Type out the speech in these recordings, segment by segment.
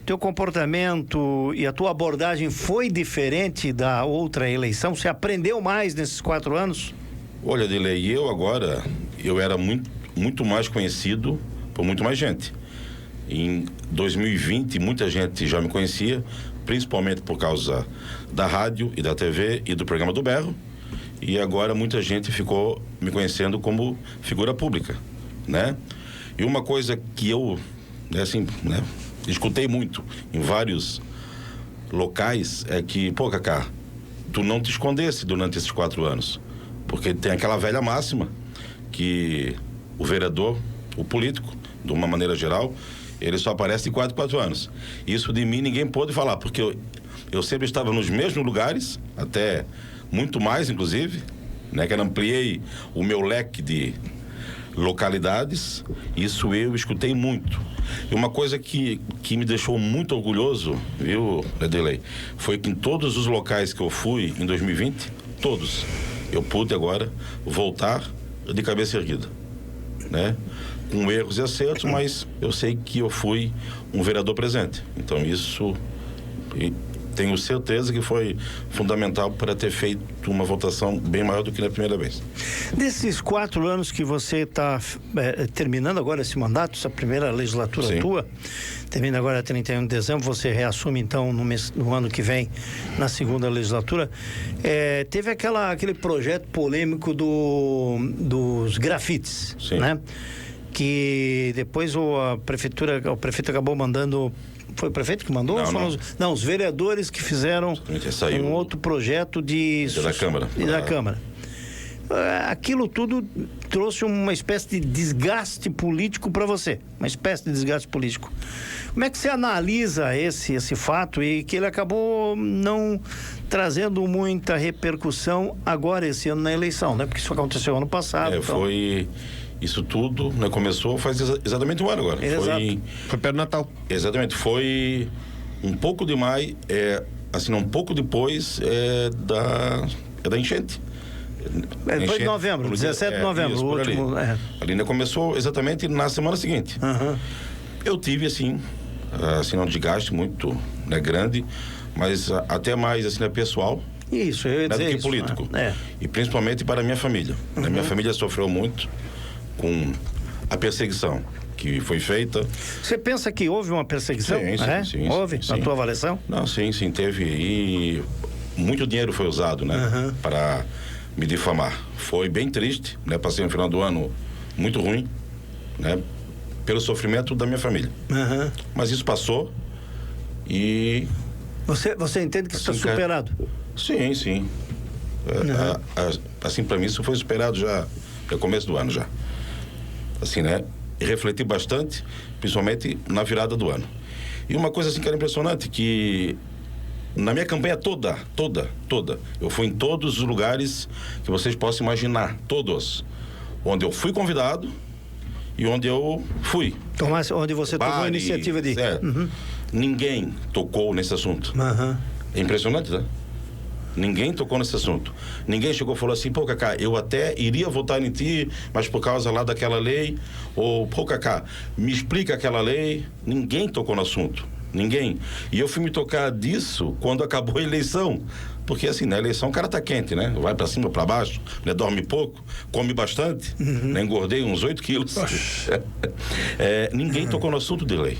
teu comportamento e a tua abordagem foi diferente da outra eleição? Você aprendeu mais nesses 4 anos? Olha, Dilei, eu era muito mais conhecido por muito mais gente. Em 2020, muita gente já me conhecia, principalmente por causa da rádio e da TV e do programa do Berro. E agora muita gente ficou me conhecendo como figura pública, né? E uma coisa que eu, escutei muito em vários locais é que, pô, Cacá, tu não te escondesse durante esses 4 anos. Porque tem aquela velha máxima que o vereador, o político, de uma maneira geral, ele só aparece de 4 anos. Isso de mim ninguém pôde falar, porque eu sempre estava nos mesmos lugares, até muito mais, inclusive, né? Que eu ampliei o meu leque de localidades. Isso eu escutei muito. E uma coisa que me deixou muito orgulhoso, viu, Adelei, foi que em todos os locais que eu fui em 2020, todos, eu pude agora voltar de cabeça erguida, né? Com erros e acertos, mas eu sei que eu fui um vereador presente. Então isso, tenho certeza que foi fundamental para ter feito uma votação bem maior do que na primeira vez. Desses 4 anos que você está terminando agora esse mandato, essa primeira legislatura Sim. tua, termina agora 31 de dezembro, você reassume então no ano que vem, na segunda legislatura. Teve aquele projeto polêmico dos grafites, Sim. né? Que depois o prefeito acabou mandando. Foi o prefeito que mandou? Não, os vereadores que fizeram um outro projeto da Câmara. Da Câmara. Aquilo tudo trouxe uma espécie de desgaste político para você. Uma espécie de desgaste político. Como é que você analisa esse fato e que ele acabou não trazendo muita repercussão agora, esse ano, na eleição, né? Porque isso aconteceu ano passado. Foi... Isso tudo, né, começou faz exatamente 1 ano agora. Foi perto do Natal. Exatamente, foi um pouco de maio, um pouco depois da enchente. Foi de novembro, 17 de novembro, isso, o último. Ali ainda começou exatamente na semana seguinte. Uhum. Eu tive, um desgaste muito, né, grande, mas até mais, pessoal. Isso, eu ia dizer do que isso, político. né? E principalmente para a minha família. Uhum. A minha família sofreu muito com a perseguição que foi feita. Você pensa que houve uma perseguição? Sim. Houve? Sim. Na tua avaliação? Não, sim, teve. E muito dinheiro foi usado, né? Uhum. Para me difamar. Foi bem triste, né? Passei um final do ano muito ruim, né? Pelo sofrimento da minha família. Uhum. Mas isso passou e... Você entende que isso está superado? Sim. Para mim isso foi superado já no começo do ano já. Né? E refleti bastante, principalmente na virada do ano. E uma coisa que era impressionante, que na minha campanha toda, eu fui em todos os lugares que vocês possam imaginar, todos, onde eu fui convidado e onde eu fui. Onde você tomou a iniciativa de... Uhum. Ninguém tocou nesse assunto. Uhum. É impressionante, né? Ninguém tocou nesse assunto. Ninguém chegou e falou assim, pô, Cacá, eu até iria votar em ti, mas por causa lá daquela lei, ou, pô, Cacá, me explica aquela lei. Ninguém tocou no assunto. Ninguém. E eu fui me tocar disso quando acabou a eleição. Porque na eleição o cara tá quente, né? Vai pra cima, pra baixo, né? Dorme pouco, come bastante, né? Engordei uns 8 quilos. Ninguém tocou no assunto de lei.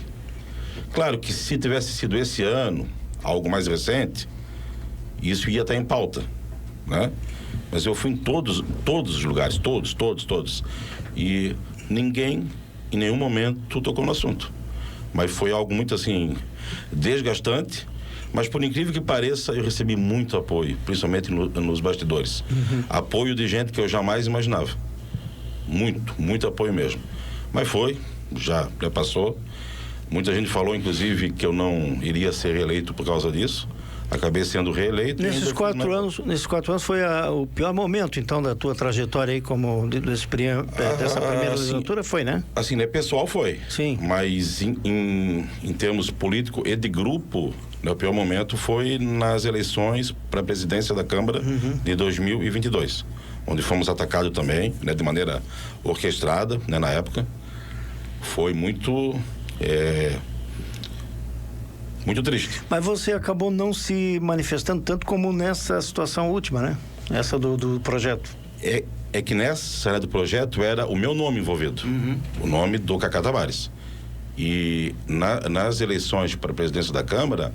Claro que se tivesse sido esse ano, algo mais recente, isso ia estar em pauta, né? Mas eu fui em todos os lugares, todos. E ninguém, em nenhum momento, tocou no assunto. Mas foi algo muito, desgastante. Mas, por incrível que pareça, eu recebi muito apoio, principalmente nos bastidores. Uhum. Apoio de gente que eu jamais imaginava. Muito apoio mesmo. Mas já passou. Muita gente falou, inclusive, que eu não iria ser reeleito por causa disso. Acabei sendo reeleito. Nesses 4 anos foi o pior momento, então, da tua trajetória aí como dessa primeira legislatura, foi, né? Pessoal foi. Sim. Mas em termos político e de grupo, o pior momento foi nas eleições para a presidência da Câmara de 2022, onde fomos atacados também, né, de maneira orquestrada, né, na época. Foi muito muito triste. Mas você acabou não se manifestando tanto como nessa situação última, né? Essa do projeto. É que nessa área do projeto era o meu nome envolvido, o nome do Cacá Tavares. E nas eleições para a presidência da Câmara,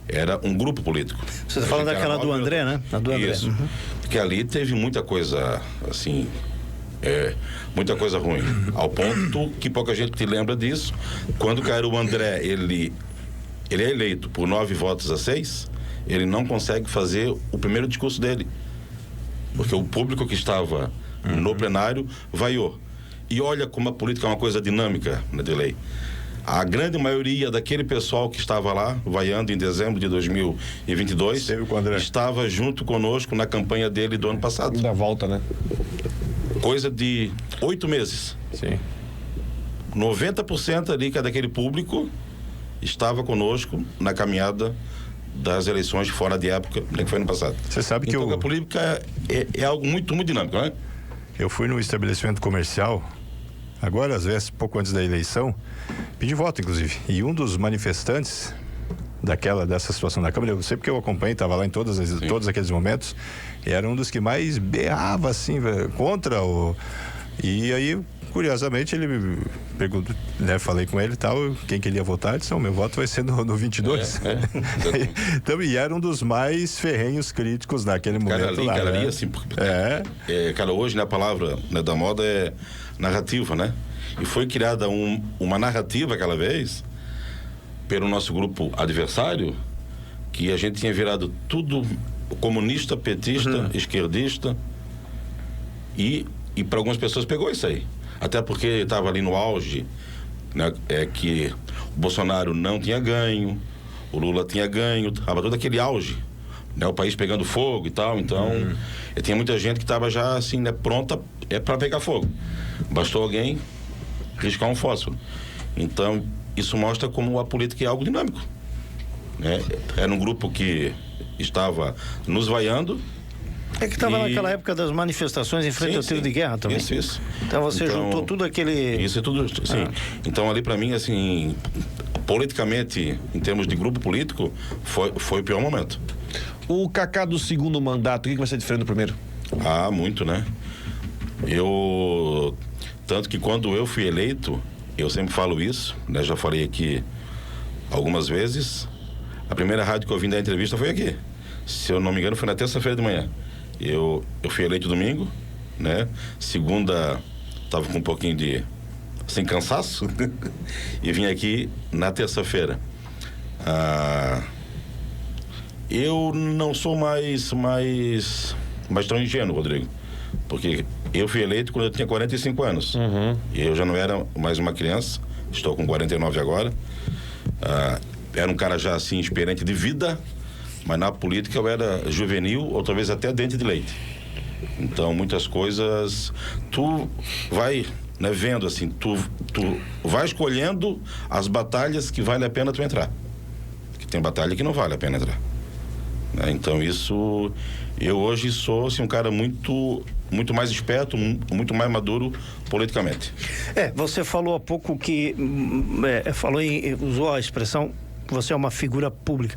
era um grupo político. Você está falando daquela do André, né? A do André. Isso. Porque ali teve muita coisa, assim, muita coisa ruim. Ao ponto que pouca gente lembra disso. Quando caiu o André, ele é eleito por 9 votos a 6, ele não consegue fazer o primeiro discurso dele. Porque o público que estava no plenário vaiou. E olha como a política é uma coisa dinâmica, né, Delei. A grande maioria daquele pessoal que estava lá, vaiando em dezembro de 2022, estava junto conosco na campanha dele do ano passado. Da volta, né? Coisa de 8 meses. Sim. 90% ali, que é daquele público, estava conosco na caminhada das eleições fora de época, que foi ano passado. Você sabe que então, a política é algo muito, muito dinâmico, né? Eu fui num estabelecimento comercial, agora, às vezes, pouco antes da eleição, pedi voto, inclusive. E um dos manifestantes dessa situação da Câmara, eu sei porque eu acompanhei, estava lá em todos aqueles momentos, e era um dos que mais berrava, assim, contra o... E aí, curiosamente, ele me perguntou, né, falei com ele e tal, quem queria votar, ele disse, meu voto vai ser no 22. Então, e era um dos mais ferrenhos críticos naquele momento lá. Cara, ali, assim, cara, hoje, né, a palavra, né, da moda é narrativa, né? E foi criada uma narrativa aquela vez pelo nosso grupo adversário, que a gente tinha virado tudo comunista, petista, esquerdista, e para algumas pessoas pegou isso aí. Até porque estava ali no auge, né, que o Bolsonaro não tinha ganho, o Lula tinha ganho, estava todo aquele auge, né, o país pegando fogo e tal. Então, tinha muita gente que estava já assim, né, pronta para pegar fogo. Bastou alguém riscar um fósforo. Então, isso mostra como a política é algo dinâmico, né? Era um grupo que estava nos vaiando. É que estava naquela época das manifestações em frente ao tiro de guerra também. Isso. Então você juntou tudo aquele... Isso é tudo, sim. Então ali para mim, assim, politicamente, em termos de grupo político, foi o pior momento. O Cacá do segundo mandato, o que vai ser diferente do primeiro? Muito, né? Tanto que quando eu fui eleito, eu sempre falo isso, né? Já falei aqui algumas vezes. A primeira rádio que eu vim dar entrevista foi aqui. Se eu não me engano, foi na terça-feira de manhã. Eu fui eleito domingo, né? Segunda, estava com um pouquinho sem cansaço, e vim aqui na terça-feira. Eu não sou mais tão ingênuo, Rodrigo, porque eu fui eleito quando eu tinha 45 anos. E eu já não era mais uma criança, estou com 49 agora. Era um cara já assim, experiente de vida, mas na política eu era juvenil, ou talvez até dente de leite. Então, muitas coisas tu vai, né, vendo assim, tu vai escolhendo as batalhas que vale a pena tu entrar. Porque tem batalha que não vale a pena entrar, né? Então, isso, eu hoje sou assim, um cara muito mais esperto, muito mais maduro politicamente. Você falou há pouco que usou a expressão você é uma figura pública.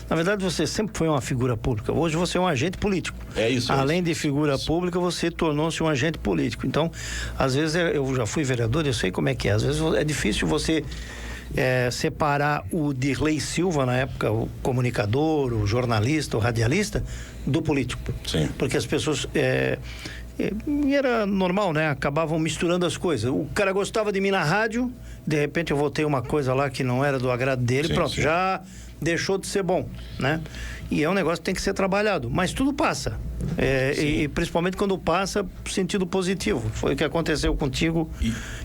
Na verdade, você sempre foi uma figura pública. Hoje você é um agente político. É isso. Além de figura pública, você tornou-se um agente político. Então, às vezes, eu já fui vereador, eu sei como é que é. Às vezes é difícil você separar o Dirley Silva, na época, o comunicador, o jornalista, o radialista, do político. Sim. Porque as pessoas... E era normal, né? Acabavam misturando as coisas. O cara gostava de mim na rádio, de repente eu votei uma coisa lá que não era do agrado dele, pronto, já deixou de ser bom, né? E é um negócio que tem que ser trabalhado, mas tudo passa. E principalmente quando passa, sentido positivo. Foi o que aconteceu contigo.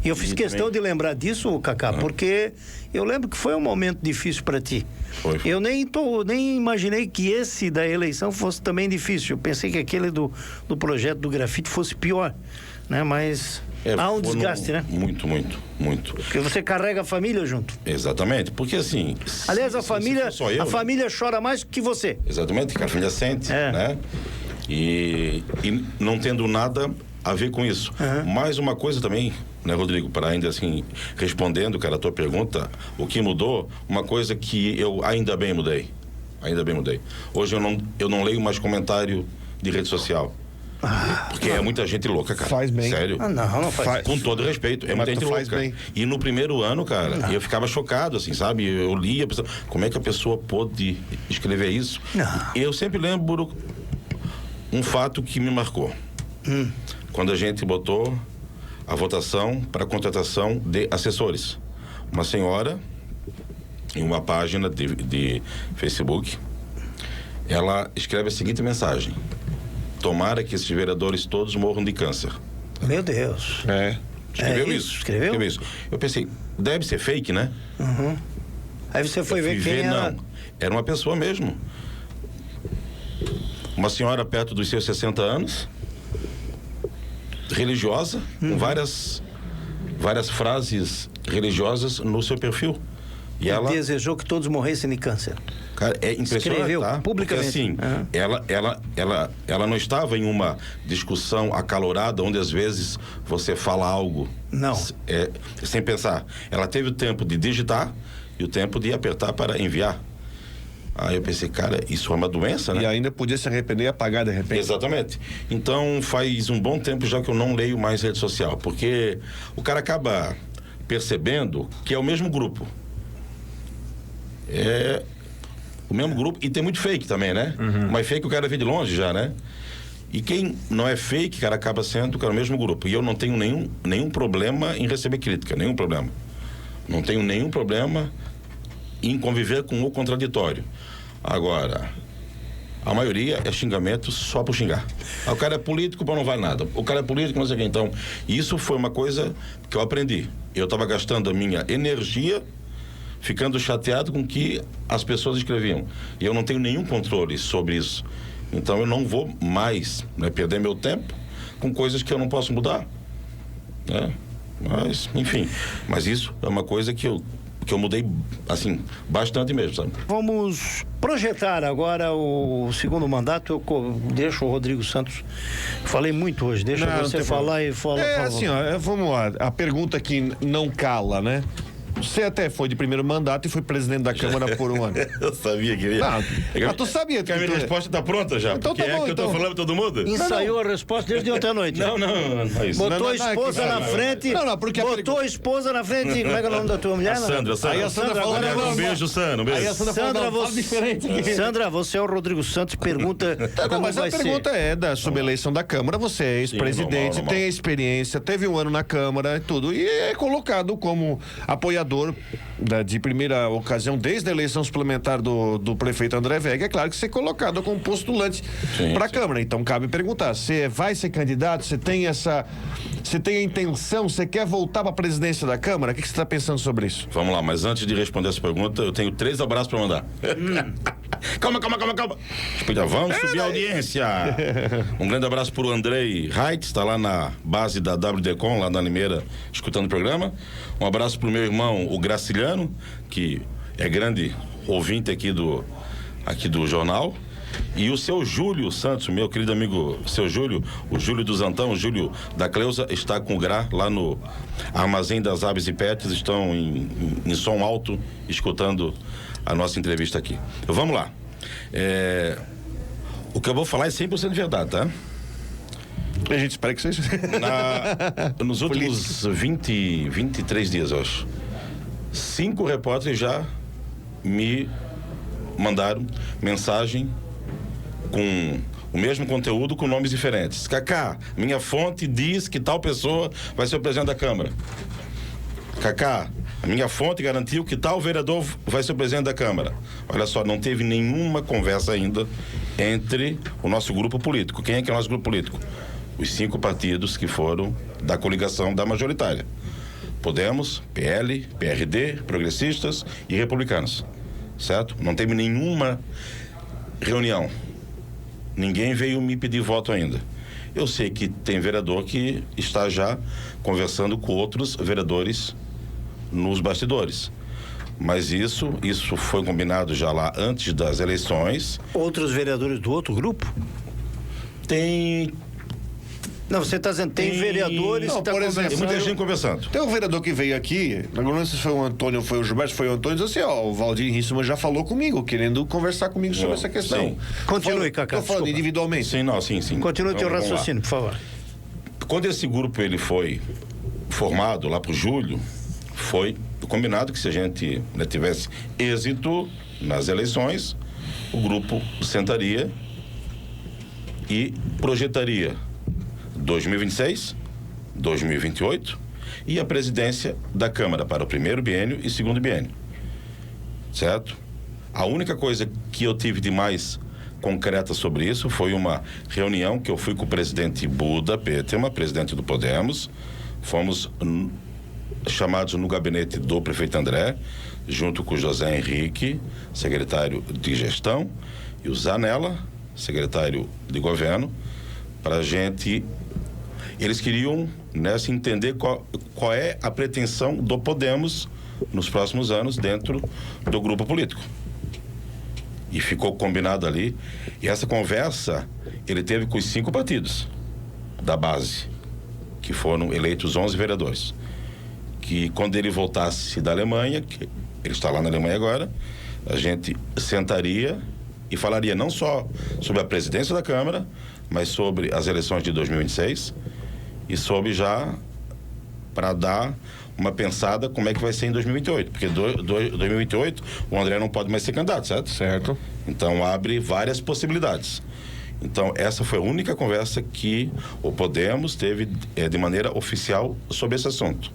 E eu fiz questão de lembrar disso, Cacá, porque eu lembro que foi um momento difícil para ti. Foi. Eu nem imaginei que esse da eleição fosse também difícil. Eu pensei que aquele do projeto do grafite fosse pior, né? Mas há um desgaste, né? Muito. Porque você carrega a família junto. Exatamente, porque assim... Aliás, a família chora mais que você. Exatamente, que a família sente, né? E não tendo nada a ver com isso. Mais uma coisa também, né, Rodrigo, para ainda assim, respondendo, cara, a tua pergunta, o que mudou, uma coisa que eu ainda bem mudei. Hoje eu não leio mais comentário de rede social. Porque é muita gente louca, cara. Faz bem. Sério. Não faz. Com todo respeito, é muita gente faz louca. bem. E no primeiro ano, cara, eu ficava chocado, assim, sabe? Eu lia, como é que a pessoa pôde escrever isso? Não. Eu sempre lembro um fato que me marcou. Quando a gente botou a votação para a contratação de assessores. Uma senhora, em uma página de Facebook, ela escreve a seguinte mensagem: tomara que esses vereadores todos morram de câncer. Meu Deus. Escreveu É isso. escreveu? Eu pensei, deve ser fake, né? Aí você foi ver quem era. Não, era uma pessoa mesmo. Uma senhora perto dos seus 60 anos, religiosa, com várias frases religiosas no seu perfil. E ela desejou que todos morressem de câncer. Cara, é impressionante, Escreveu tá? publicamente. Porque, assim, ela não estava em uma discussão acalorada, onde às vezes você fala algo sem pensar. Ela teve o tempo de digitar e o tempo de apertar para enviar. Aí eu pensei, cara, isso é uma doença, né? E ainda podia se arrepender e apagar de repente. Exatamente. Então faz um bom tempo já que eu não leio mais rede social, porque o cara acaba percebendo que é o mesmo grupo. É o mesmo grupo, e tem muito fake também, né? Mas fake o cara vê de longe já, né? E quem não é fake, cara, acaba sendo, cara, o mesmo grupo. E eu não tenho nenhum problema em receber crítica, nenhum problema. Não tenho nenhum problema em conviver com o contraditório. Agora, a maioria é xingamento só por xingar. O cara é político, mas não vale nada. O cara é político, não sei o que. Então, isso foi uma coisa que eu aprendi. Eu estava gastando a minha energia ficando chateado com o que as pessoas escreviam. E eu não tenho nenhum controle sobre isso. Então eu não vou mais, né, perder meu tempo com coisas que eu não posso mudar. Né? Mas, enfim. Mas isso é uma coisa que eu mudei, assim, bastante mesmo, sabe? Vamos projetar agora o segundo mandato. Eu deixo o Rodrigo Santos. Falei muito hoje, deixa você falar e falar. Assim, ó, vamos lá. A pergunta que não cala, né? Você até foi de primeiro mandato e foi presidente da Câmara por um ano. Eu sabia que ia. Mas tu sabia que a minha resposta tá pronta já. Então porque tá bom, é que eu tô falando pra todo mundo? Ensaiou a resposta desde ontem à noite. Não é isso. Botou a esposa na frente. Porque botou a esposa na frente. Como é que é o nome da tua mulher? Sandra. Aí a Sandra falou, um beijo, Sandra. Um beijo. Aí a Sandra falou, diferente aqui. Sandra, você é o Rodrigo Santos, pergunta como mas vai a pergunta sobre a eleição da Câmara. Você é ex-presidente, tem a experiência, teve um ano na Câmara e tudo, e é colocado como apoiador de primeira ocasião, desde a eleição suplementar do prefeito André Vega. É claro que você é colocado como postulante para a Câmara. Então cabe perguntar, você vai ser candidato? Você tem a intenção? Você quer voltar para a presidência da Câmara? O que você está pensando sobre isso? Vamos lá, mas antes de responder essa pergunta, eu tenho 3 abraços para mandar. Calma. Vamos subir a audiência. Um grande abraço para o Andrei Reit, está lá na base da WDCom, lá na Limeira, escutando o programa. Um abraço para o meu irmão, o Graciliano, que é grande ouvinte aqui do jornal. E o seu Júlio Santos, meu querido amigo, seu Júlio, o Júlio do Zantão, o Júlio da Cleusa, está com o Gra lá no Armazém das Aves e Pets, estão em som alto, escutando a nossa entrevista aqui. Vamos lá. O que eu vou falar é 100% verdade, tá? A gente espera que seja. Nos últimos 23 dias, eu acho, 5 repórteres já me mandaram mensagem com o mesmo conteúdo com nomes diferentes. Cacá, minha fonte diz que tal pessoa vai ser o presidente da Câmara. Cacá, a minha fonte garantiu que tal vereador vai ser o presidente da Câmara. Olha só, não teve nenhuma conversa ainda entre o nosso grupo político. Quem é que é o nosso grupo político? Os 5 partidos que foram da coligação da majoritária. Podemos, PL, PRD, Progressistas e Republicanos. Certo? Não teve nenhuma reunião. Ninguém veio me pedir voto ainda. Eu sei que tem vereador que está já conversando com outros vereadores nos bastidores. Mas isso foi combinado já lá antes das eleições. Outros vereadores do outro grupo? Tem Não, você está dizendo, tem vereadores que estão conversando. Tem muita gente conversando. Tem um vereador que veio aqui, agora não sei se foi o Antônio ou foi o Gilberto, foi o Antônio, disse assim, o Valdir Rissman já falou comigo, querendo conversar comigo sobre essa questão. Sim. Continue, Cacá. Estou falando individualmente. Sim. Continue o teu Vamos lá. raciocínio, por favor. Quando esse grupo ele foi formado lá para o julho, foi combinado que se a gente tivesse êxito nas eleições, o grupo sentaria e projetaria 2026, 2028 e a presidência da Câmara para o primeiro biênio e segundo biênio. Certo? A única coisa que eu tive de mais concreta sobre isso foi uma reunião que eu fui com o presidente Buda Pétema, presidente do Podemos. Fomos chamados no gabinete do prefeito André, junto com o José Henrique, secretário de gestão, e o Zanella, secretário de governo, para a gente. Eles queriam, se entender qual é a pretensão do Podemos nos próximos anos dentro do grupo político. E ficou combinado ali. E essa conversa ele teve com os 5 partidos da base, que foram eleitos 11 vereadores. Que quando ele voltasse da Alemanha, que ele está lá na Alemanha agora, a gente sentaria e falaria não só sobre a presidência da Câmara, mas sobre as eleições de 2026 e sobre já para dar uma pensada como é que vai ser em 2028, porque 2028 o André não pode mais ser candidato, certo? Certo. Então abre várias possibilidades. Então essa foi a única conversa que o Podemos teve de maneira oficial sobre esse assunto.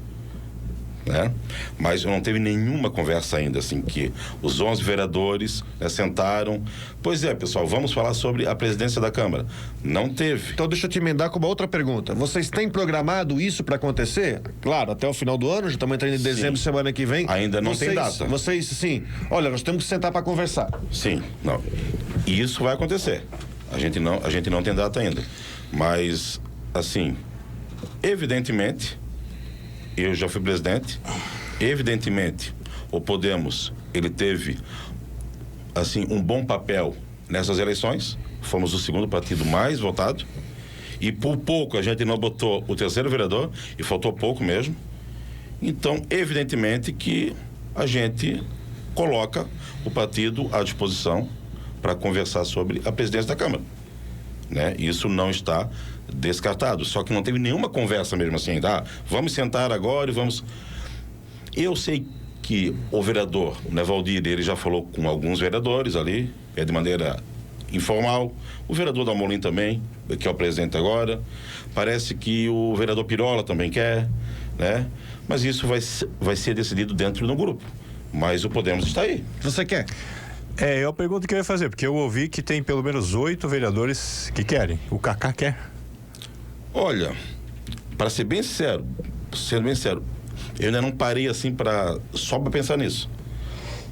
Né? Mas não teve nenhuma conversa ainda, assim, que os 11 vereadores sentaram. Pois é, pessoal, vamos falar sobre a presidência da Câmara. Não teve. Então deixa eu te emendar com uma outra pergunta. Vocês têm programado isso para acontecer? Claro, até o final do ano, já estamos entrando em dezembro, semana que vem. Ainda não tem data. Vocês, sim, olha, nós temos que sentar para conversar. Sim, não. E isso vai acontecer. A gente não tem data ainda. Mas, assim, evidentemente, eu já fui presidente, evidentemente, o Podemos, ele teve, assim, um bom papel nessas eleições, fomos o segundo partido mais votado, e por pouco a gente não botou o terceiro vereador, e faltou pouco mesmo. Então, evidentemente que a gente coloca o partido à disposição para conversar sobre a presidência da Câmara, né? Isso não está descartado, só que não teve nenhuma conversa mesmo assim, vamos sentar agora e vamos. Eu sei que o vereador, né, Valdir, ele já falou com alguns vereadores ali, de maneira informal, o vereador da Molim também, que é o presidente agora, parece que o vereador Pirola também quer, né? Mas isso vai ser decidido dentro do grupo, mas o Podemos está aí. Você quer? É a pergunta que eu ia fazer, porque eu ouvi que tem pelo menos 8 vereadores que querem. O Cacá quer? Olha, para ser bem sincero, eu ainda não parei assim só para pensar nisso.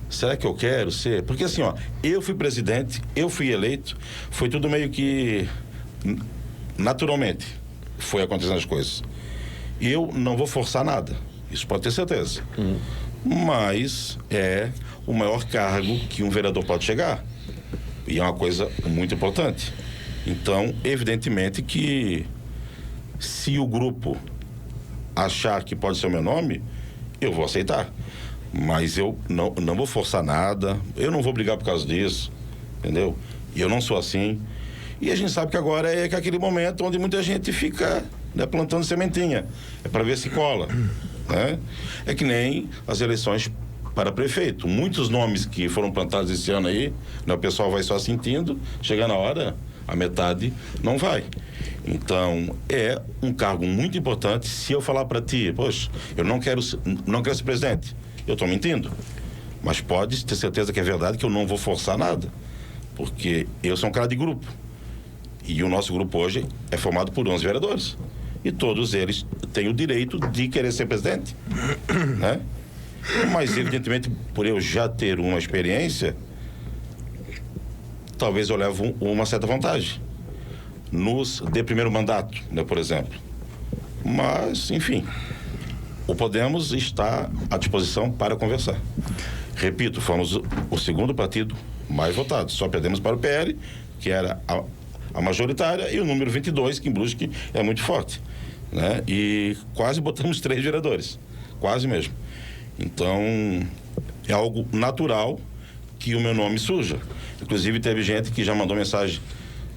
Será que eu quero ser? Porque assim, eu fui presidente, eu fui eleito, foi tudo meio que naturalmente foi acontecendo as coisas. Eu não vou forçar nada, isso pode ter certeza. Mas é o maior cargo que um vereador pode chegar. E é uma coisa muito importante. Então, evidentemente que se o grupo achar que pode ser o meu nome, eu vou aceitar. Mas eu não vou forçar nada, eu não vou brigar por causa disso, entendeu? E eu não sou assim. E a gente sabe que agora é aquele momento onde muita gente fica, né, plantando sementinha. É para ver se cola, né? É que nem as eleições para prefeito. Muitos nomes que foram plantados esse ano aí, né, o pessoal vai só sentindo, chega na hora, a metade não vai. Então, é um cargo muito importante. Se eu falar para ti, poxa, eu não quero ser presidente, eu estou mentindo. Mas pode ter certeza que é verdade, que eu não vou forçar nada. Porque eu sou um cara de grupo. E o nosso grupo hoje é formado por 11 vereadores. E todos eles têm o direito de querer ser presidente, né? Mas, evidentemente, por eu já ter uma experiência, talvez eu leve uma certa vantagem nos de primeiro mandato, né, por exemplo. Mas, enfim, o Podemos está à disposição para conversar. Repito, fomos o segundo partido mais votado. Só perdemos para o PL, que era a majoritária, e o número 22, que em Brusque é muito forte, né? E quase botamos 3 vereadores, quase mesmo. Então, é algo natural que o meu nome surja. Inclusive, teve gente que já mandou mensagem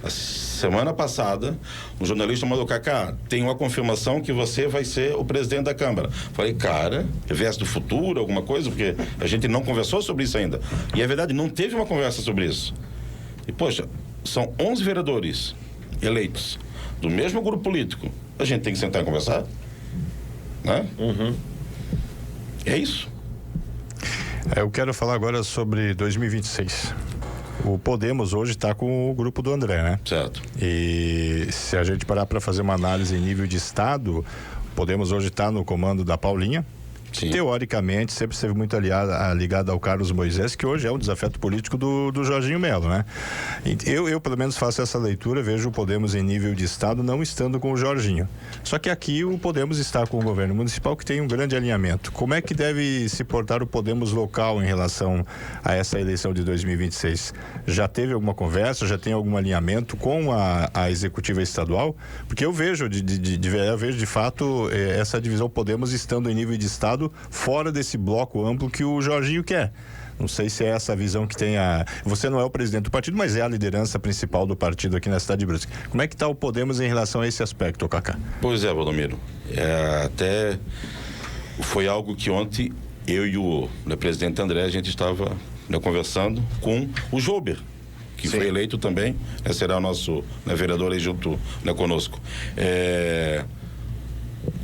a semana passada, um jornalista mandou: Cacá, tem uma confirmação que você vai ser o presidente da Câmara. Falei: cara, viés do futuro, alguma coisa, porque a gente não conversou sobre isso ainda. E é verdade, não teve uma conversa sobre isso. E, poxa, são 11 vereadores eleitos do mesmo grupo político. A gente tem que sentar e conversar, né? É isso. Eu quero falar agora sobre 2026. O Podemos hoje está com o grupo do André, né? Certo. E se a gente parar para fazer uma análise em nível de estado, o Podemos hoje está no comando da Paulinha. Sim. Teoricamente, sempre esteve muito ligado ao Carlos Moisés, que hoje é um desafeto político do Jorginho Melo, né? Eu, pelo menos, faço essa leitura, vejo o Podemos em nível de estado não estando com o Jorginho. Só que aqui o Podemos está com o governo municipal, que tem um grande alinhamento. Como é que deve se portar o Podemos local em relação a essa eleição de 2026? Já teve alguma conversa, já tem algum alinhamento com a executiva estadual? Porque eu vejo, eu vejo de fato essa divisão Podemos estando em nível de estado fora desse bloco amplo que o Jorginho quer. Não sei se é essa a visão que tem Você não é o presidente do partido, mas é a liderança principal do partido aqui na cidade de Brusque. Como é que está o Podemos em relação a esse aspecto, Cacá? Pois é, Valdomiro. Até foi algo que ontem eu e o presidente André, a gente estava conversando com o Jober, que Sim. foi eleito também, será o nosso vereador aí junto conosco.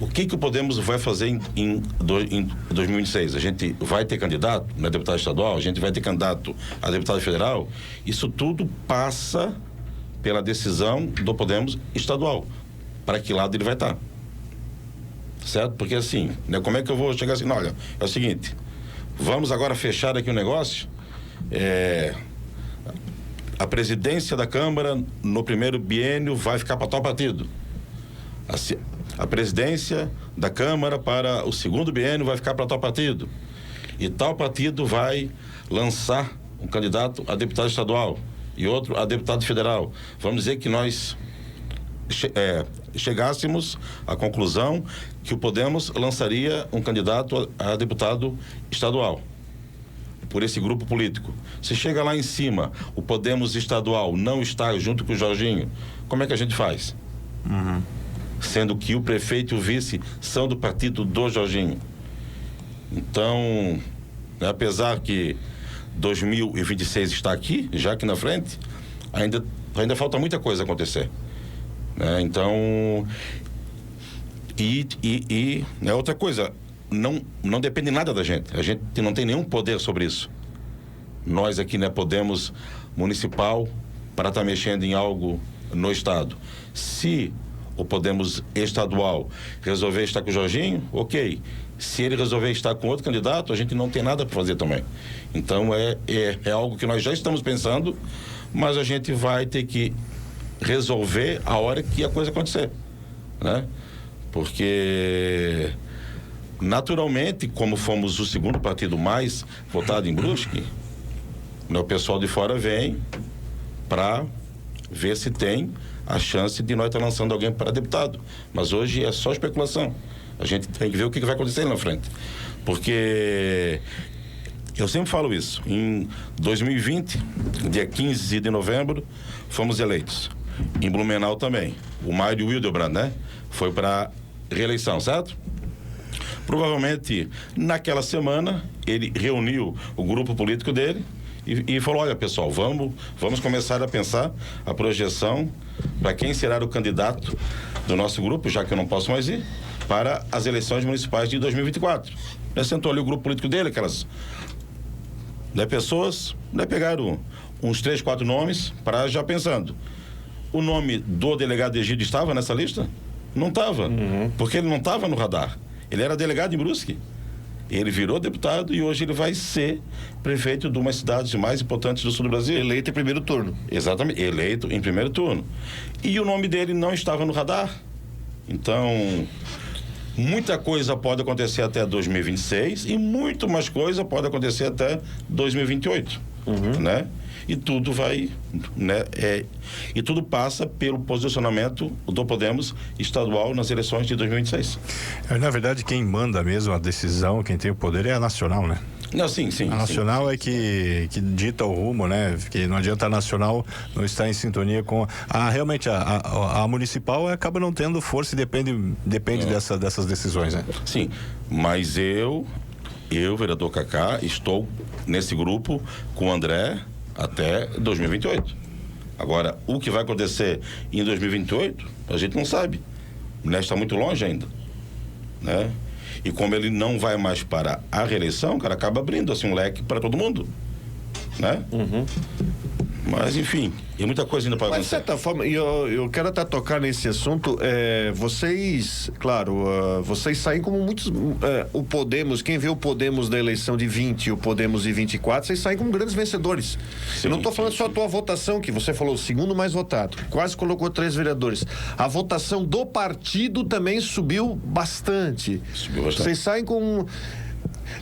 O que o Podemos vai fazer em 2026? A gente vai ter candidato, deputado estadual, a gente vai ter candidato a deputado federal. Isso tudo passa pela decisão do Podemos estadual. Para que lado ele vai estar? Certo? Porque assim, como é que eu vou chegar assim? Olha, é o seguinte, vamos agora fechar aqui o negócio. A presidência da Câmara no primeiro biênio vai ficar para tal partido. Assim, a presidência da Câmara para o segundo biênio vai ficar para tal partido. E tal partido vai lançar um candidato a deputado estadual e outro a deputado federal. Vamos dizer que nós chegássemos à conclusão que o Podemos lançaria um candidato a deputado estadual por esse grupo político. Se chega lá em cima, o Podemos estadual não está junto com o Jorginho, como é que a gente faz? Sendo que o prefeito e o vice são do partido do Jorginho. Então, apesar que 2026 está aqui, já aqui na frente, ainda falta muita coisa acontecer. Então, outra coisa, não depende nada da gente. A gente não tem nenhum poder sobre isso. Nós aqui, Podemos municipal, para estar mexendo em algo no estado. Se o Podemos estadual resolver estar com o Jorginho, ok. Se ele resolver estar com outro candidato, a gente não tem nada para fazer também. Então é algo que nós já estamos pensando, mas a gente vai ter que resolver a hora que a coisa acontecer, né? Porque naturalmente, como fomos o segundo partido mais votado em Brusque, o pessoal de fora vem para ver se tem a chance de nós estar lançando alguém para deputado. Mas hoje é só especulação. A gente tem que ver o que vai acontecer lá na frente. Porque eu sempre falo isso. Em 2020, dia 15 de novembro, fomos eleitos. Em Blumenau também. O Mário Hildebrand, foi para reeleição, certo? Provavelmente, naquela semana, ele reuniu o grupo político dele e falou: olha, pessoal, vamos começar a pensar a projeção para quem será o candidato do nosso grupo, já que eu não posso mais ir, para as eleições municipais de 2024. Sentou ali o grupo político dele, aquelas pessoas, pegaram uns 3, 4 nomes para já pensando. O nome do delegado Egídio estava nessa lista? Não estava, porque ele não estava no radar. Ele era delegado em Brusque. Ele virou deputado e hoje ele vai ser prefeito de uma das cidades mais importantes do sul do Brasil. Eleito em primeiro turno. Exatamente, eleito em primeiro turno. E o nome dele não estava no radar. Então, muita coisa pode acontecer até 2026 e muito mais coisa pode acontecer até 2028. né? E tudo vai, né? E tudo passa pelo posicionamento do Podemos estadual nas eleições de 2026. Na verdade, quem manda mesmo a decisão, quem tem o poder é a nacional, né? Não, sim. A nacional sim. É que dita o rumo, né? Que não adianta a nacional não estar em sintonia com realmente a municipal acaba não tendo força e depende dessas decisões, né? Sim, mas eu, vereador Cacá, estou nesse grupo com o André até 2028. Agora, o que vai acontecer em 2028, a gente não sabe. O Neste está muito longe ainda, né? E como ele não vai mais para a reeleição, o cara acaba abrindo assim um leque para todo mundo, né? Mas, enfim, e muita coisa ainda para acontecer. De certa forma, eu quero até tocar nesse assunto, vocês, claro, vocês saem como muitos, o Podemos, quem vê o Podemos da eleição de 20 e o Podemos de 24, vocês saem como grandes vencedores. Eu não estou falando só a tua votação, que você falou o segundo mais votado, quase colocou 3 vereadores. A votação do partido também subiu bastante. Vocês saem com...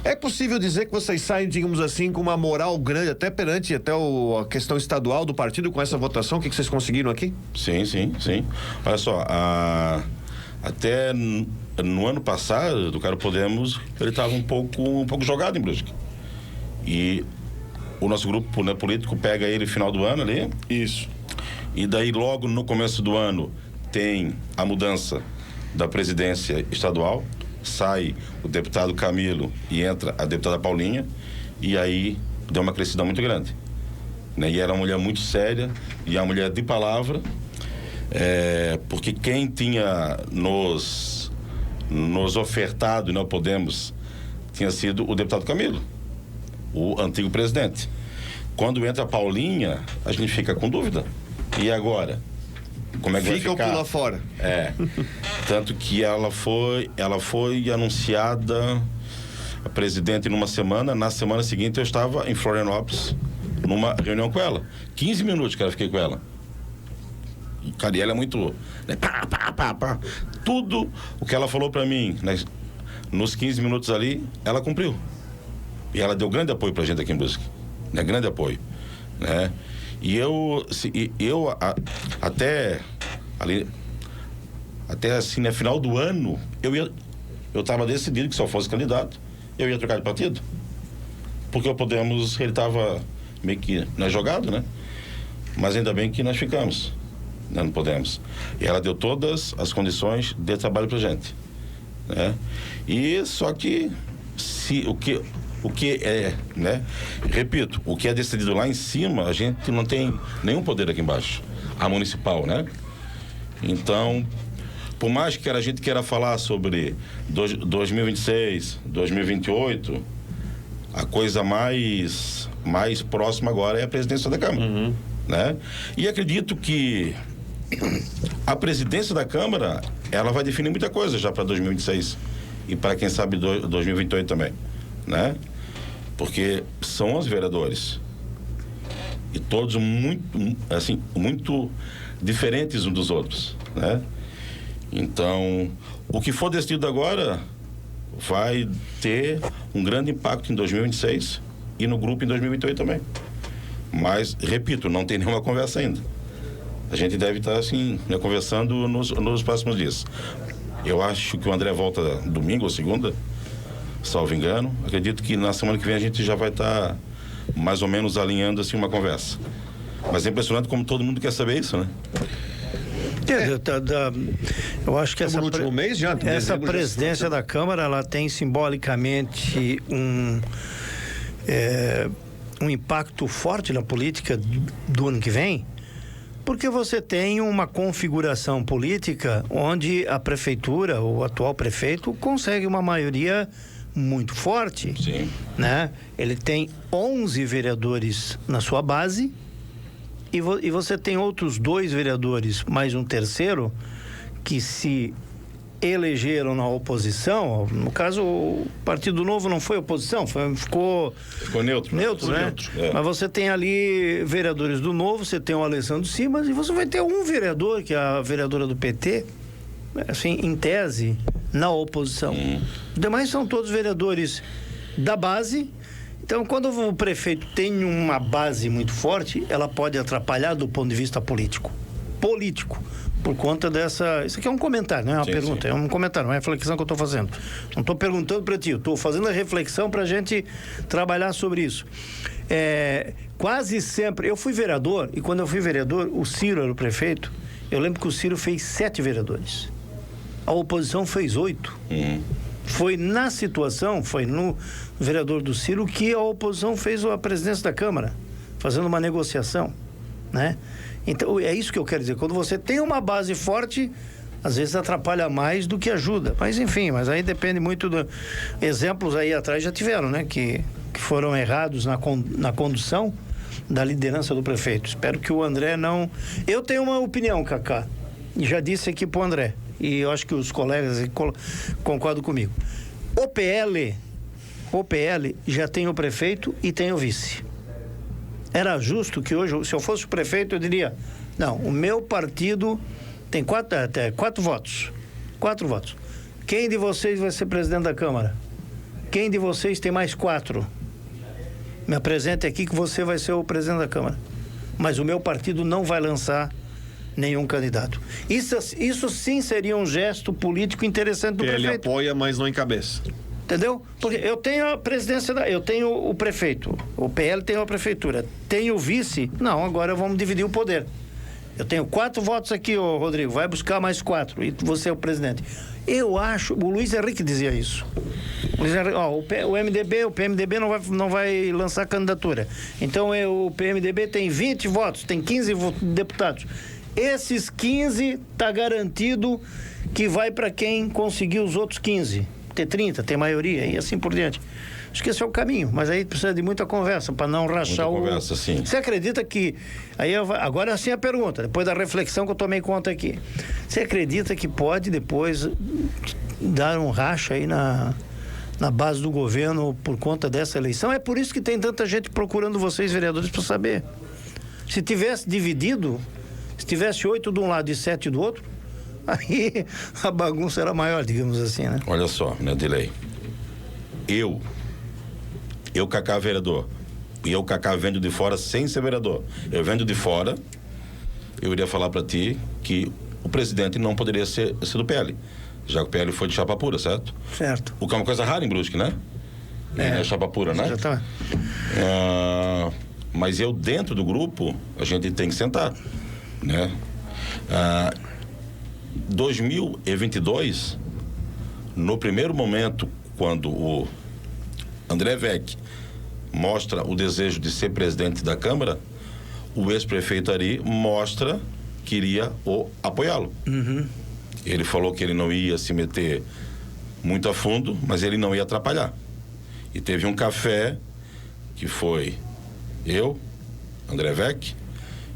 É possível dizer que vocês saem, digamos assim, com uma moral grande, até perante a questão estadual do partido, com essa votação? O que vocês conseguiram aqui? Sim. Olha só, até no ano passado, do cara Podemos, ele estava um pouco jogado em Brusque. E o nosso grupo, né, político pega ele no final do ano ali. Isso. E daí, logo no começo do ano, tem a mudança da presidência estadual. Sai o deputado Camilo e entra a deputada Paulinha, e aí deu uma crescida muito grande, né? E era uma mulher muito séria e uma mulher de palavra, porque quem tinha nos ofertado, não Podemos, tinha sido o deputado Camilo, o antigo presidente. Quando entra a Paulinha, a gente fica com dúvida. E agora? Como é que fica vai ficar? Ou pula fora? Tanto que ela foi anunciada a presidente numa semana. Na semana seguinte eu estava em Florianópolis numa reunião com ela. 15 minutos que eu fiquei com ela. Cara, e ela é muito, né, pá. Tudo o que ela falou para mim, né, nos 15 minutos ali, ela cumpriu. E ela deu grande apoio pra gente aqui em Brusque, né? Grande apoio, né? E eu até assim, no final do ano, eu estava decidido que se eu fosse candidato, eu ia trocar de partido. Porque o Podemos, ele estava meio que jogado, né? Mas ainda bem que nós ficamos, né, no Podemos. E ela deu todas as condições de trabalho pra gente, né? E só que o que é, né? Repito, o que é decidido lá em cima, a gente não tem nenhum poder aqui embaixo. A municipal, né? Então, por mais que a gente queira falar sobre 2026, 2028, a coisa mais próxima agora é a presidência da Câmara, né? E acredito que a presidência da Câmara, ela vai definir muita coisa já para 2026 e para quem sabe 2028 também, né? Porque são os vereadores e todos muito diferentes uns dos outros, né? Então, o que for decidido agora vai ter um grande impacto em 2026 e no grupo em 2028 também. Mas, repito, não tem nenhuma conversa ainda. A gente deve estar, assim, né, conversando nos próximos dias. Eu acho que o André volta domingo ou segunda, salvo engano. Acredito que na semana que vem a gente já vai estar mais ou menos alinhando assim uma conversa. Mas é impressionante como todo mundo quer saber isso, né? Eu acho que essa presidência da Câmara, ela tem simbolicamente um impacto forte na política do ano que vem, porque você tem uma configuração política onde a prefeitura, o atual prefeito, consegue uma maioria muito forte. Sim. Né? Ele tem 11 vereadores na sua base e você tem outros 2 vereadores, mais um terceiro, que se elegeram na oposição. No caso, o Partido Novo não foi oposição, ficou neutro. Neutro, né? Mas você tem ali vereadores do Novo, você tem o Alessandro Simas e você vai ter um vereador, que é a vereadora do PT, assim, em tese, na oposição. Os demais são todos vereadores da base Então, quando o prefeito tem uma base muito forte, ela pode atrapalhar do ponto de vista político. Por conta dessa... Isso aqui é um comentário, não é uma pergunta, é um comentário, uma reflexão que eu estou fazendo. Não estou perguntando para ti, eu estou fazendo a reflexão para a gente trabalhar sobre isso. Quase sempre... Eu fui vereador, e quando eu fui vereador, o Ciro era o prefeito. Eu lembro que o Ciro fez 7 vereadores. A oposição fez 8. Foi na situação, foi no vereador do Ciro que a oposição fez a presidência da Câmara, fazendo uma negociação, né? Então, é isso que eu quero dizer. Quando você tem uma base forte, às vezes atrapalha mais do que ajuda. Mas, enfim, aí depende muito do... Exemplos aí atrás já tiveram, né? Que foram errados na condução da liderança do prefeito. Espero que o André não... Eu tenho uma opinião, Cacá, e já disse aqui pro André, e eu acho que os colegas concordam comigo. O PL já tem o prefeito e tem o vice. Era justo que hoje, se eu fosse o prefeito, eu diria, não, o meu partido tem 4 votos. 4 votos. Quem de vocês vai ser presidente da Câmara? Quem de vocês tem mais 4? Me apresente aqui que você vai ser o presidente da Câmara. Mas o meu partido não vai lançar nenhum candidato. Isso sim seria um gesto político interessante do prefeito. Ele apoia, mas não encabeça. Entendeu? Porque eu tenho a presidência, eu tenho o prefeito, o PL tem a prefeitura, tenho o vice, não, agora vamos dividir o poder. Eu tenho 4 votos aqui, ô Rodrigo, vai buscar mais 4 e você é o presidente. Eu acho, o Luiz Henrique dizia isso. O MDB, o PMDB não vai lançar candidatura. Então o PMDB tem 20 votos, tem 15 deputados. Esses 15 tá garantido que vai para quem conseguir os outros 15. Ter 30, ter maioria e assim por diante. Acho que esse é o caminho, mas aí precisa de muita conversa para não rachar muita conversa, sim. Você acredita que... Agora assim a pergunta, depois da reflexão que eu tomei conta aqui. Você acredita que pode depois dar um racha aí na base do governo por conta dessa eleição? É por isso que tem tanta gente procurando vocês, vereadores, para saber. Se tivesse dividido, se tivesse 8 de um lado e 7 do outro, aí a bagunça era maior, digamos assim, né? Olha só, né, Delay. Eu, Cacá, vereador, e eu, Cacá, vendo de fora sem ser vereador. Eu vendo de fora, eu iria falar para ti que o presidente não poderia ser do PL, já que o PL foi de chapa pura, certo? Certo. O que é uma coisa rara em Brusque, né? É chapa pura, né? Exatamente. Mas eu, dentro do grupo, a gente tem que sentar, né? 2022, no primeiro momento, quando o André Vec mostra o desejo de ser presidente da Câmara, o ex-prefeito Ari mostra que iria apoiá-lo. Ele falou que ele não ia se meter muito a fundo, mas ele não ia atrapalhar. E teve um café que foi eu, André Vec,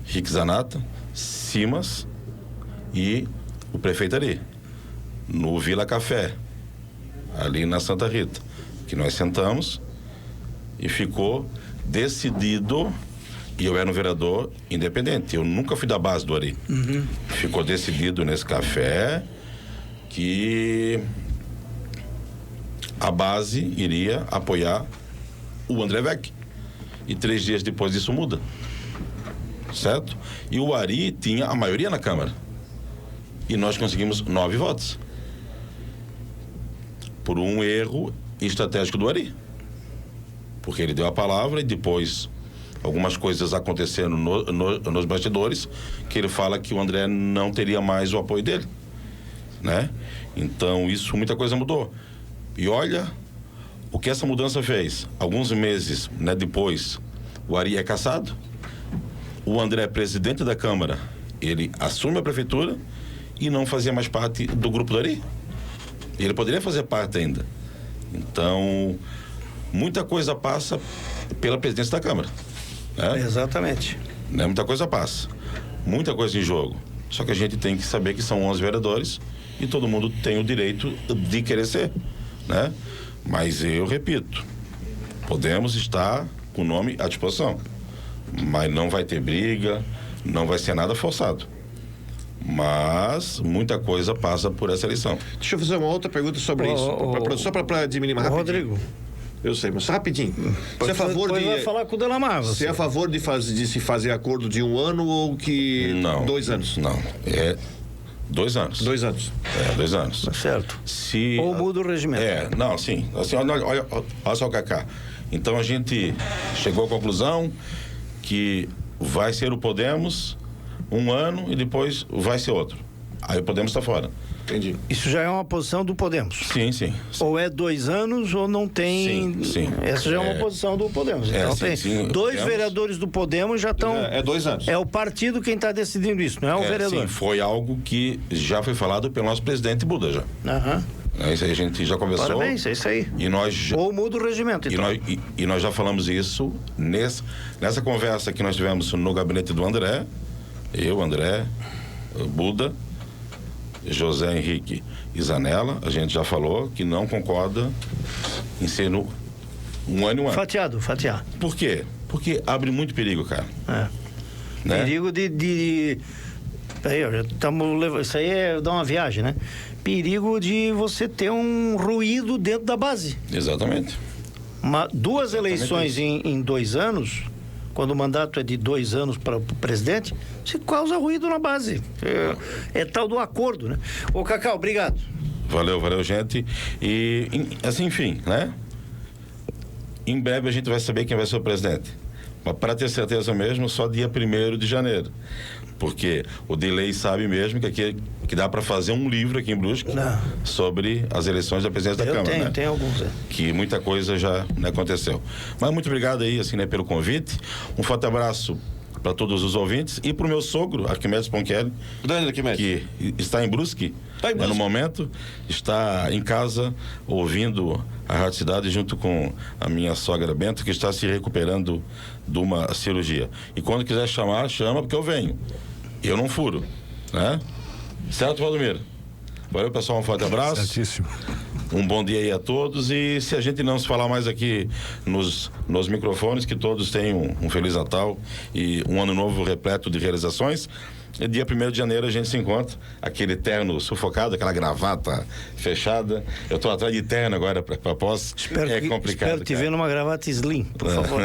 Rick Zanata, Simas e o prefeito Ari, no Vila Café, ali na Santa Rita, que nós sentamos e ficou decidido, e eu era um vereador independente, eu nunca fui da base do Ari. Ficou decidido nesse café que a base iria apoiar o André Vec. E 3 dias depois isso muda, certo? E o Ari tinha a maioria na Câmara. E nós conseguimos 9 votos. Por um erro estratégico do Ari. Porque ele deu a palavra e depois algumas coisas aconteceram nos bastidores que ele fala que o André não teria mais o apoio dele, né? Então isso, muita coisa mudou. E olha o que essa mudança fez. Alguns meses, né, depois, o Ari é cassado. O André, presidente da Câmara, ele assume a prefeitura e não fazia mais parte do grupo do Ari. Ele poderia fazer parte ainda. Então, muita coisa passa pela presidência da Câmara. Né? Exatamente. Né? Muita coisa passa. Muita coisa em jogo. Só que a gente tem que saber que são 11 vereadores e todo mundo tem o direito de querer ser, né? Mas eu repito, podemos estar com o nome à disposição, mas não vai ter briga, não vai ser nada forçado. Mas muita coisa passa por essa eleição. Deixa eu fazer uma outra pergunta sobre isso, só para diminuir mais rapidinho. Rodrigo, Eu sei, mas rapidinho. Você é a favor de... vai falar com o Delamar. Você é a favor de se fazer acordo de 1 ano ou que... Não. 2 anos? Não, é 2 anos. 2 anos. É, 2 anos. Certo. Se... Ou muda o regimento. Não, sim. Assim, olha só, Cacá. Então a gente chegou à conclusão que vai ser o Podemos 1 ano e depois vai ser outro. Aí o Podemos está fora. Entendi. Isso já é uma posição do Podemos. Sim, sim. Ou é 2 anos ou não tem. Sim. Essa já é uma posição do Podemos. Então tem sim, 2 Podemos. vereadores do Podemos já estão. É 2 anos. É o partido quem está decidindo isso, não é o vereador. Sim, foi algo que já foi falado pelo nosso presidente Buda já. Aham. Isso aí a gente já conversou. Parabéns, é isso aí. E nós Ou muda o regimento, então. E nós já falamos isso nessa conversa que nós tivemos no gabinete do André, eu, André, Buda, José Henrique e Zanella. A gente já falou que não concorda em ser no 1 ano e 1 ano. Fatiar. Por quê? Porque abre muito perigo, cara. Né? Perigo de... Aí, ó, já estamos levando... Isso aí é dar uma viagem, né? Perigo de você ter um ruído dentro da base. Exatamente. 2 eleições em 2 anos, quando o mandato é de 2 anos para o presidente, você causa ruído na base. É tal do acordo, né? Ô, Cacau, obrigado. Valeu, gente. E, assim, enfim, né? Em breve a gente vai saber quem vai ser o presidente. Mas para ter certeza mesmo, só dia 1º de janeiro. Porque o Dilei sabe mesmo que dá para fazer um livro aqui em Brusque sobre as eleições da presidência da Câmara, né? Tem alguns, Que muita coisa já aconteceu. Mas muito obrigado aí, assim, né, pelo convite. Um forte abraço para todos os ouvintes e para o meu sogro, Arquimedes Ponquelli, que está em Brusque, no momento, está em casa ouvindo a Rádio Cidade junto com a minha sogra Bento, que está se recuperando de uma cirurgia. E quando quiser chamar, chama, porque eu venho. Eu não furo, né? Certo, Valdomiro? Valeu, pessoal, um forte abraço. Certíssimo. Um bom dia aí a todos, e se a gente não se falar mais aqui nos microfones, que todos tenham um Feliz Natal e um ano novo repleto de realizações. E dia 1º de janeiro a gente se encontra, aquele terno sufocado, aquela gravata fechada. Eu estou atrás de terno agora para posse. É complicado. Espero te ver numa gravata slim, por favor.